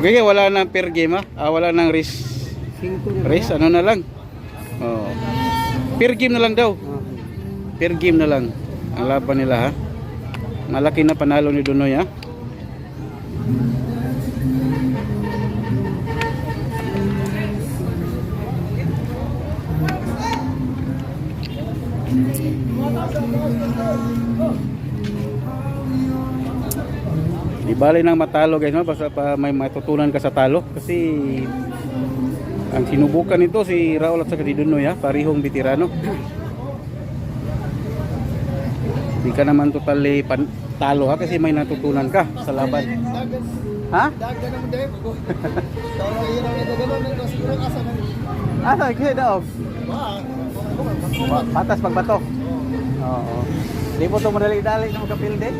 Okay, wala nang per game ha. Wala nang race. Race, ano na lang. Oh. Per game na lang daw. Per game na lang. Ang laban nila ha. Malaki na panalo ni Dunoy ha. Di bali nang matalo guys, no? Basta pa may matutunan ka sa talo kasi ang sinubukan nito si Raul at saka si Dunoy ha, parihong veterano. Di ka naman totally talo ha kasi may natutunan ka sa laban. Ha? Asa kaya daw? Patas pagbato. Oo. Di mo to madali-dali na magkapilde.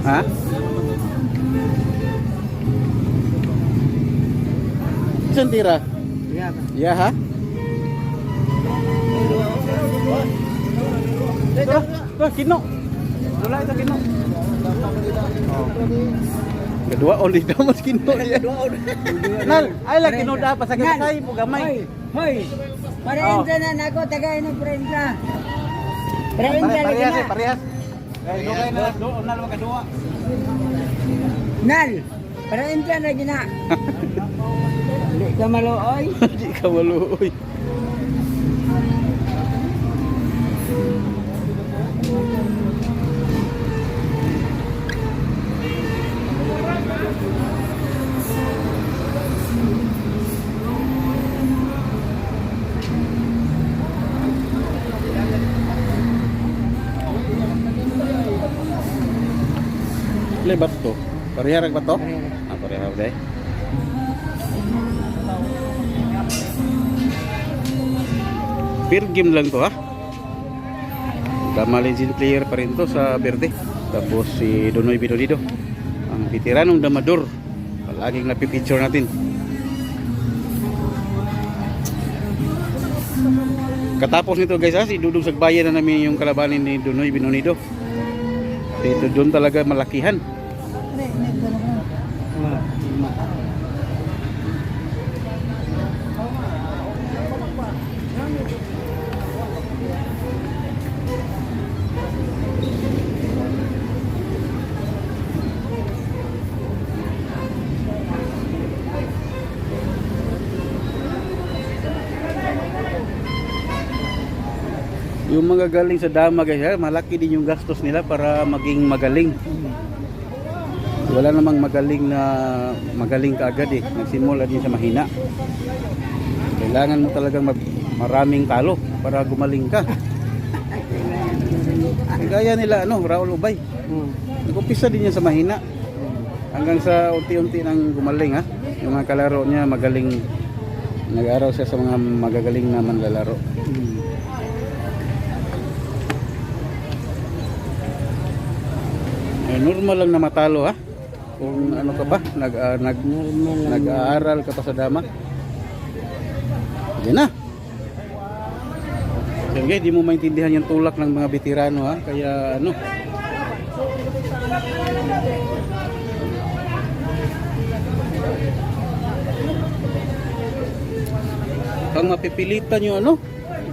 Ha? Isang tira? Yeah, ha? Kino. Wala ito kino. Kedua only daw mas kino ya. Nal, ay lang kino da pasakay mo gamay. Hoy. Parenta na nako tagay ng parenta. Parenta lagi na. Parehas. Kay dugay na nal makadua. Nal. Parenta lagi na. Di ka maluoy. Di ka maluoy. Lebat to. Parehas ba to? Parehas deh. Per game lang to ha. Dama legend player pa rin to sa Verde. Tapos si Dunoy Bidonido, ang veteranong damador. Palaging napipicture natin. Katapos nito guys ha, si Dudong Sagbayan na namin yung kalabanin ni Dunoy Bidonido. Ito doon talaga malakihan. Yung mga galing sa dama guys, malaki din yung gastos nila para maging magaling. Wala namang magaling kaagad eh. Nagsimula din sa mahina. Kailangan mo talagang maraming talo para gumaling ka. Gaya nila Raul Ubay. Nag-umpisa din yan sa mahina. Hanggang sa unti-unti nang gumaling ha. Yung mga kalaro niya magaling. Nag-aaral siya sa mga magagaling na manlalaro. Normal lang na matalo ha. Kung ano ka ba, nag-aaral ka pa sa dama. Yan na. Sige, di mo maintindihan yung tulak ng mga veterano ha. Kaya ang mapipilitan yung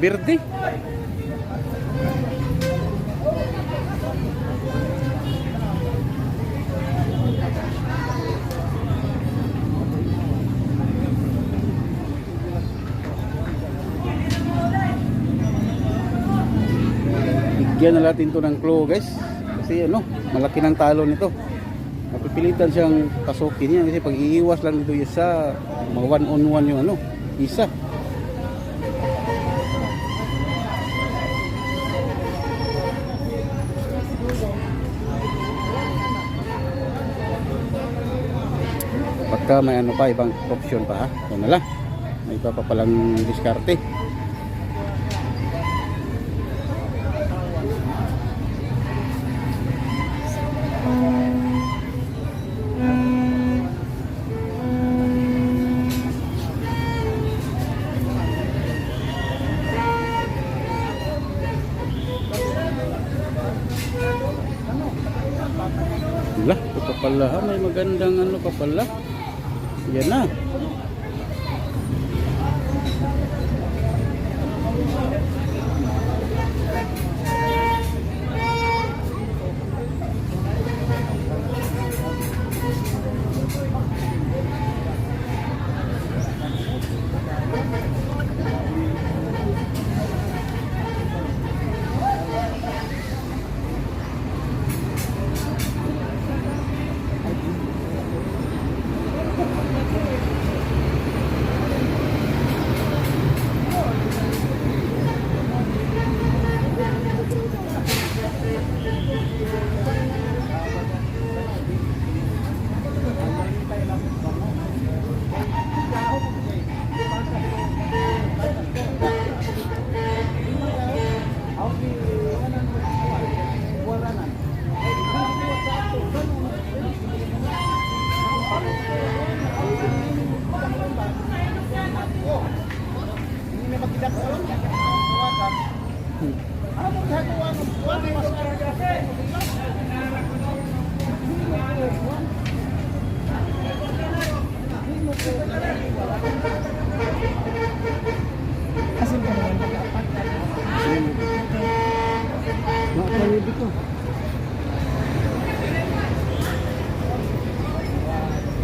Verde. Bigyan na natin to ng clue guys. Kasi malaki ng talo nito. Mapipilitan siyang pasukin niya kasi pag iiwas lang dito isa, mga one on one yung isa. Pagka may pa, ibang option pa ha. Ito na lang. May iba pa palang diskarte. Ito pala pala ha, may magandang ano pa pala. Yan na. Asin ka naman pag-apat. Makapalibig ko.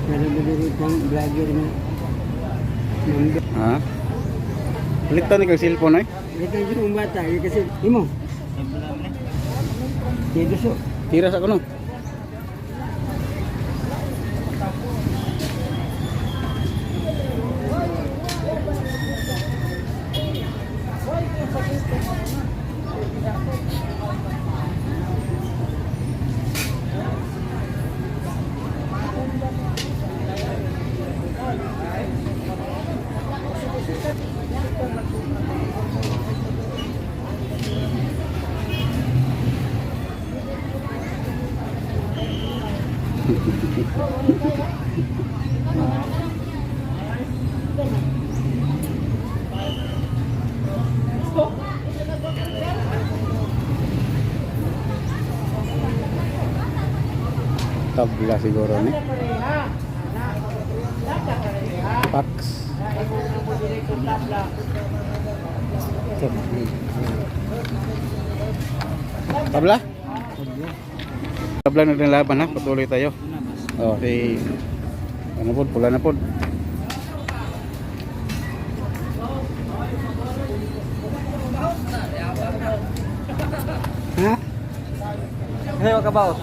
Pero nalirit ng vlogger na. Ha? Palitan ni kang cellphone ay. Ito yung yung bata. Yung kasi, imo. Dito so. Tira sa kuno. Tabla siguro ni. Pax. Tabla? Tabla na din laban ha, patuloy tayo. Oh, si ano po, pula na po. Ha? Hey, wakabaw.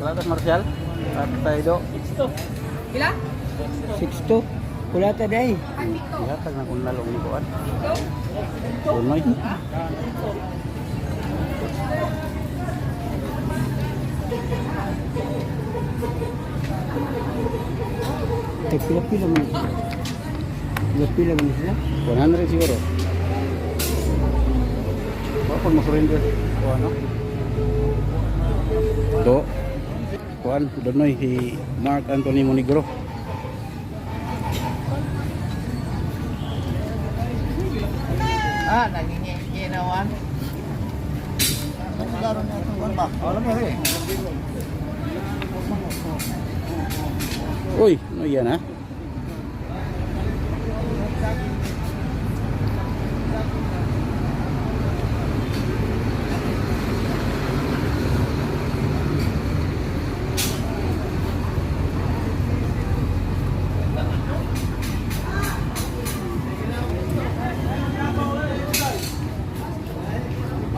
Kalatas Marcial at Taido. 6'2". Wala ta day. Ihatag na kung nalong ni Kuan. Unoy. Pila-pila man. Pila-pila man sila. 100 siguro. Bakit mo surrender? O ano? Do. Kuan, donoy si Mark Anthony Monegro. Naginginawan. Uy, ano yan ha?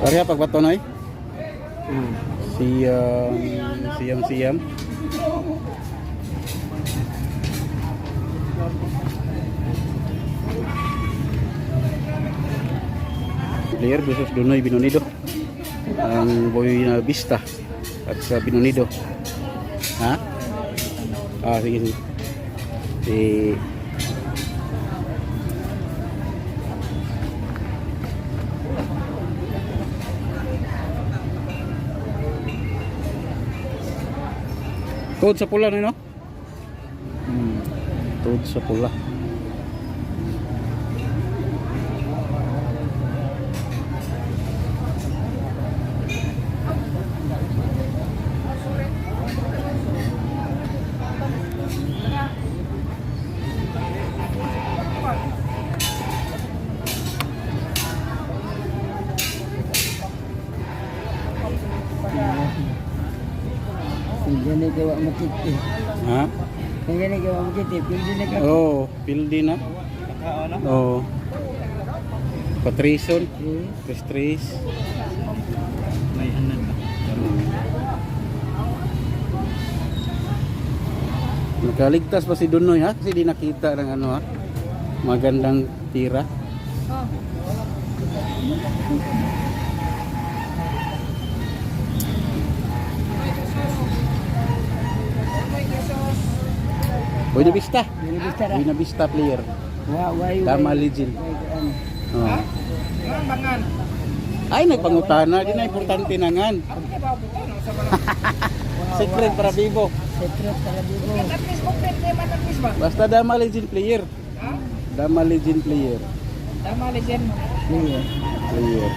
Pariha pagbato na siyam. Player versus Donoy Binonido. Ang Boy na Vista at sa Binonido. Ha? Ah, sige. Si Tuod sa pula no? Tuod sa pula. gawa makiti. Ha? Kaya gani gawa makiti. Pwede na ka. Oh, pildi na. Oh. Patrison, Tris. May anan ba? Nakaligtas pa si Dunoy ha? Kasi di nakita ng ano ha? Magandang tira. Buena Vista. Binibista ra. Buena Vista player. Why? Dama Legend. Oh. Ay, nagpangutana. Di na importante na ngan. Secret para Vivo. Secret para bibo. Basta Dama Legend player. Dama Legend player. Tama legend. Iya. Player.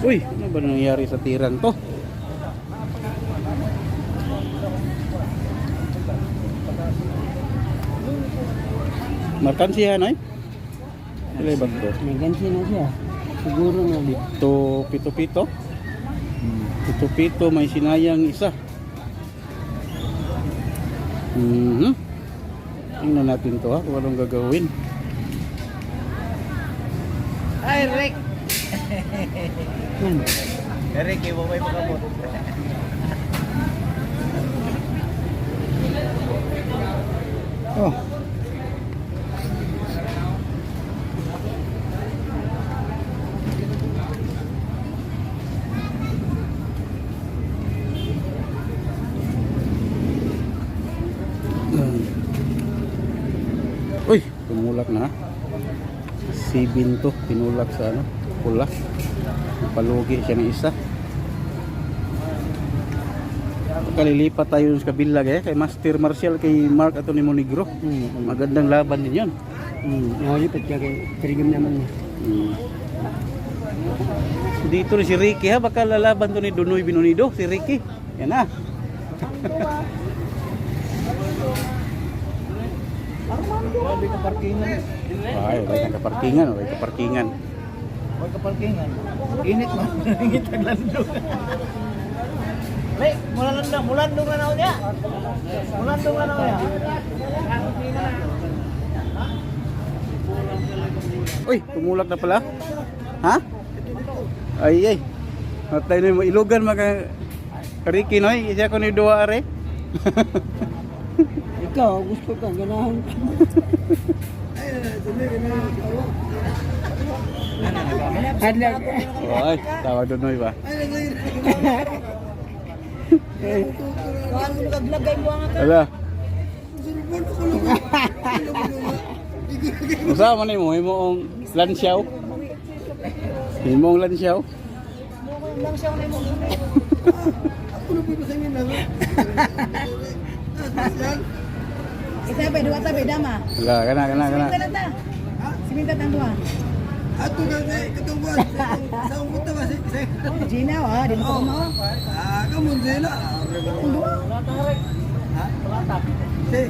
Uy, ano ba nangyari sa tirang to? Markansihan ay? Sila ba to? May ganti na siya. Siguro na di. Ito, pito-pito. Pito-pito, may sinayang isa. Tingnan natin to ha, kung anong gagawin. Ay, Rick! Yan. Rick, ibo may pagkabot. Oh. Uy, tumulak na ha. Si Binto, tinulak sa ano, pula. Palugi siya ng isa. Kalilipat tayo sa kabilag kay Master Martial, kay Mark Anthony Monegro. Magandang laban din yun. Nakalipat ka kay Trigam naman niya. Dito rin si Ricky ha, baka lalaban to ni Dunoy Binunido, si Ricky. Yan na. Grabe ka parkingan. Ay, wala ka parkingan, wala ka parkingan. Huwag ka parkingan. Init man. Init ang landong. Rick, mulandong na ako niya. Mulandong na ako niya. Uy, tumulak na pala. Ha? Ay, ay. Matay na mo ilugan maka Ricky noy, isa ko ni duwa are. Ikaw, gusto ka, ganahan ka. Hadlag. Ay, tawag Dunoy ba? Kung mo kaglagay mo ang Ala. Usa man mo imong lansyaw. Imong lansyaw. lang siya na mo. Isa ba dua tabi dama? Ala, kana. Siminta ta. Siminta tang dua. Ato na katong buwan sa umot ba si Gina wa, di mo mo. kamu dela. Si.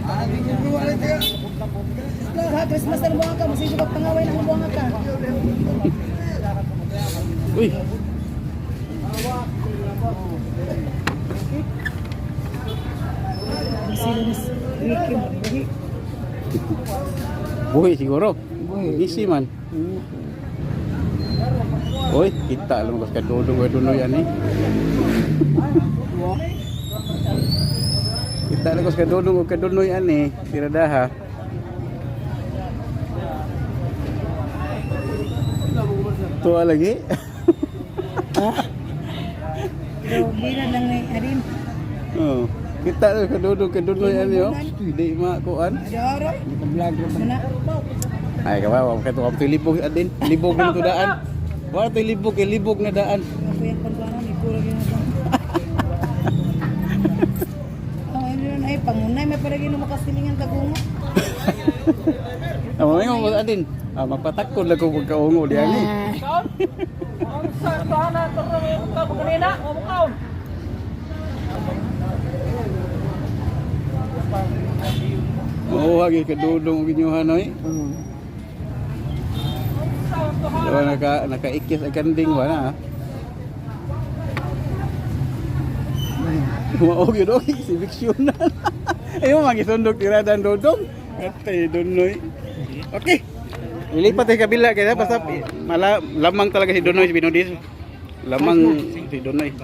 Abi ko buwan dia. Ha, Christmas na buwan ka, masih juga pangaway na buwan ka. Uy. Buhi siguro. Busy man. Uy, kita alam ko sa kadudong ko dunoy ani. Kita alam ko sa kadudong ko kadunoy ani, tiradaha. Tuwa lagi. Pero bila lang ni Arin. Oh. Kita alam kadunoy ani oh. Di makuan. Jaro. Vlog Mana? ay kawawa ka to kapto libog adin. Libog na to daan. Wa to libog na daan. Ako yung pagkano ni puro yun ako. Oh, ayun ay pangunay, may parang gino makasilingan tagungo. Amo mo mo adin. Magpatakod lang ko pagkaungo diyan ni. Oo, hagi kadudong ginyuhan oy. So, nakaikis ang kanding wala. Mao gyud oy si Biksyonan. Ayo magisundok tiradan dodong. Atay donoy. Okay. Ilipat tayo kabila kaya basta lamang talaga si Donoy si Binodis. Lamang si Donoy.